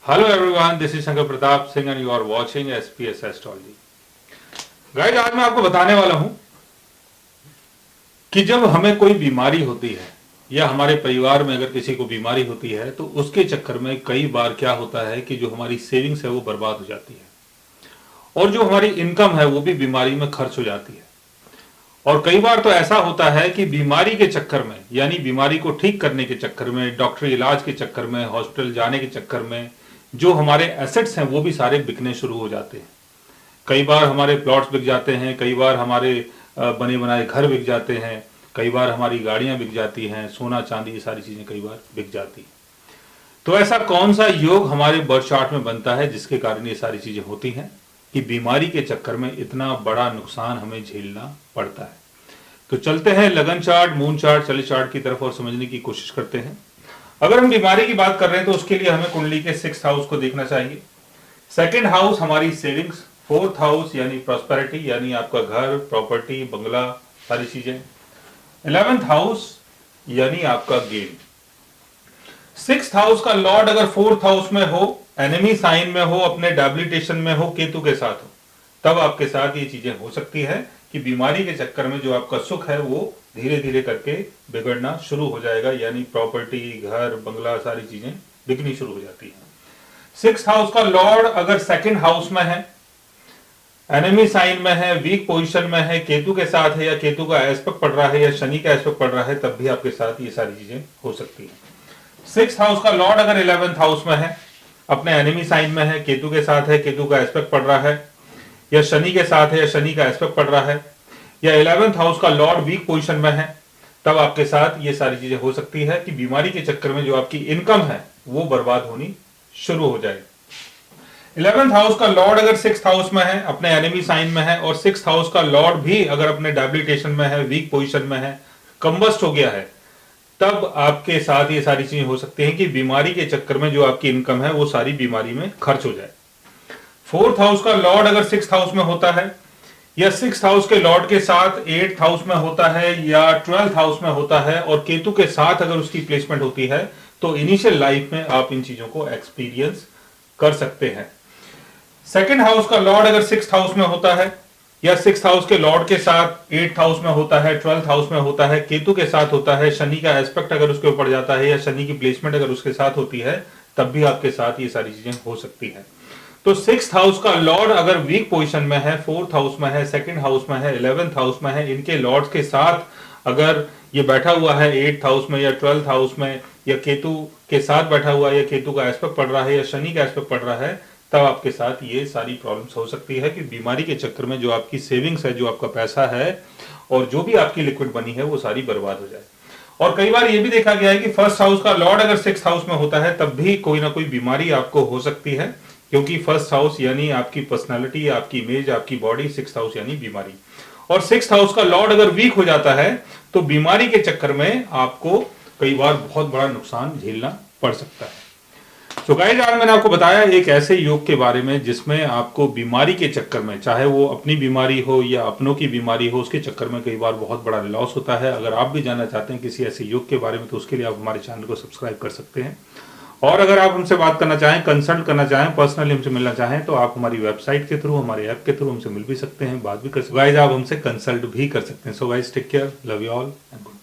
Hello everyone, this is Shankar Pratap Singh and you are watching SPS Astrology. Guys, आज मैं आपको बताने वाला हूं कि जब हमें कोई बीमारी होती है या हमारे परिवार में अगर किसी को बीमारी होती है तो उसके चक्कर में कई बार क्या होता है कि जो हमारी सेविंग्स है वो बर्बाद हो जाती है और जो हमारी इनकम है वो भी बीमारी में खर्च हो जाती है। और कई बार तो ऐसा होता है कि बीमारी के चक्कर में, यानी बीमारी को ठीक करने के चक्कर में, डॉक्टरी इलाज के चक्कर में, हॉस्पिटल जाने के चक्कर में जो हमारे एसेट्स हैं वो भी सारे बिकने शुरू हो जाते हैं। कई बार हमारे प्लॉट्स बिक जाते हैं, कई बार हमारे बने बनाए घर बिक जाते हैं, कई बार हमारी गाड़ियां बिक जाती हैं, सोना चांदी, ये सारी चीजें कई बार बिक जाती हैं। तो ऐसा कौन सा योग हमारे बर्थ चार्ट में बनता है जिसके कारण ये सारी चीजें होती हैं कि बीमारी के चक्कर में इतना बड़ा नुकसान हमें झेलना पड़ता है? तो चलते हैं लगन चार्ट, मून चार्ट, चले चार्ट की तरफ और समझने की कोशिश करते हैं। अगर हम बीमारी की बात कर रहे हैं तो उसके लिए हमें कुंडली के 6th हाउस को देखना चाहिए। 2nd हाउस हमारी सेविंग्स, 4th हाउस यानी प्रॉस्पेरिटी, यानी आपका घर, प्रॉपर्टी, बंगला, सारी चीजें। 11th हाउस यानी आपका गेन। 6th हाउस का लॉर्ड अगर 4th हाउस में हो, एनिमी साइन में हो, अपने डेबिलिटेशन में हो, केतु के साथ हो, तब आपके साथ ये चीजें हो सकती है कि बीमारी के चक्कर में जो आपका सुख है वो धीरे धीरे करके बिगड़ना शुरू हो जाएगा, यानी प्रॉपर्टी, घर, बंगला, सारी चीजें बिकनी शुरू हो जाती हैं। 6th हाउस का लॉर्ड अगर 2nd हाउस में है, एनिमी साइन में है, वीक पोजीशन में है, केतु के साथ है, या केतु का एस्पेक्ट पड़ रहा है या शनि का एस्पेक्ट पड़ रहा है, तब भी आपके साथ ये सारी चीजें हो सकती हैं। 6th हाउस का लॉर्ड अगर 11th हाउस में है, अपने एनिमी साइन में है, केतु के साथ है, केतु का एस्पेक्ट पड़ रहा है, या शनि के साथ है या शनि का एस्पेक्ट पड़ रहा है, या 11th हाउस का लॉर्ड वीक पोजीशन में है, तब आपके साथ ये सारी चीजें हो सकती है कि बीमारी के चक्कर में जो आपकी इनकम है वो बर्बाद होनी शुरू हो जाए। 11th हाउस का लॉर्ड अगर 6th हाउस में है, अपने एनिमी साइन में है, और 6th हाउस का लॉर्ड भी अगर अपने डेबिलिटेशन में है, वीक पोजीशन में है, कंबस्ट हो गया है, तब आपके साथ ये सारी चीजें हो सकती हैं कि बीमारी के चक्कर में जो आपकी इनकम है वो सारी बीमारी में खर्च हो जाए। 4th हाउस का लॉर्ड अगर 6th हाउस में होता है, या 6th हाउस के लॉर्ड के साथ 8th हाउस में होता है, या 12th हाउस में होता है, और केतु के साथ अगर उसकी प्लेसमेंट होती है, तो इनिशियल लाइफ में आप इन चीजों को एक्सपीरियंस कर सकते हैं। 2nd हाउस का लॉर्ड अगर 6th हाउस में होता है, या 6th हाउस के लॉर्ड के साथ 8th हाउस में होता है, 12th हाउस में होता है, केतु के साथ होता है, शनि का एस्पेक्ट अगर उसके ऊपर जाता है, या शनि की प्लेसमेंट अगर उसके साथ होती है, तब भी आपके साथ ये सारी चीजें हो सकती है। तो 6th हाउस का लॉर्ड अगर वीक पोजीशन में है, 4th हाउस में है, 2nd हाउस में है, 11th हाउस में है, इनके लॉर्ड्स के साथ अगर ये बैठा हुआ है 8th हाउस में या 12th हाउस में, या केतु के साथ बैठा हुआ है, या केतु का एस्पेक्ट पड़ रहा है, या शनि का एस्पेक्ट पड़ रहा है, तब आपके साथ ये सारी प्रॉब्लम्स हो सकती है कि बीमारी के चक्कर में जो आपकी सेविंग्स है, जो आपका पैसा है और जो भी आपकी लिक्विड बनी है वो सारी बर्बाद हो जाए। और कई बार ये भी देखा गया है कि 1st हाउस का लॉर्ड अगर 6th हाउस में होता है, तब भी कोई ना कोई बीमारी आपको हो सकती है, क्योंकि 1st हाउस यानी आपकी पर्सनालिटी, आपकी इमेज, आपकी बॉडी, 6th हाउस यानी बीमारी। और 6th हाउस का लॉर्ड अगर वीक हो जाता है तो बीमारी के चक्कर में आपको कई बार बहुत बड़ा नुकसान झेलना पड़ सकता है। तो गाइस, आज मैंने आपको बताया एक ऐसे योग के बारे में जिसमें आपको बीमारी के चक्कर में, चाहे वो अपनी बीमारी हो या अपनों की बीमारी हो, उसके चक्कर में कई बार बहुत बड़ा लॉस होता है। अगर आप भी जानना चाहते हैं किसी ऐसे योग के बारे में, तो उसके लिए आप हमारे चैनल को सब्सक्राइब कर सकते हैं। और अगर आप हमसे बात करना चाहें, कंसल्ट करना चाहें, पर्सनली हमसे मिलना चाहें, तो आप हमारी वेबसाइट के थ्रू, हमारे ऐप के थ्रू हमसे मिल भी सकते हैं, बात भी कर सकते हैं। गाइस, आप हमसे कंसल्ट भी कर सकते हैं। So guys, take care, love you all and good.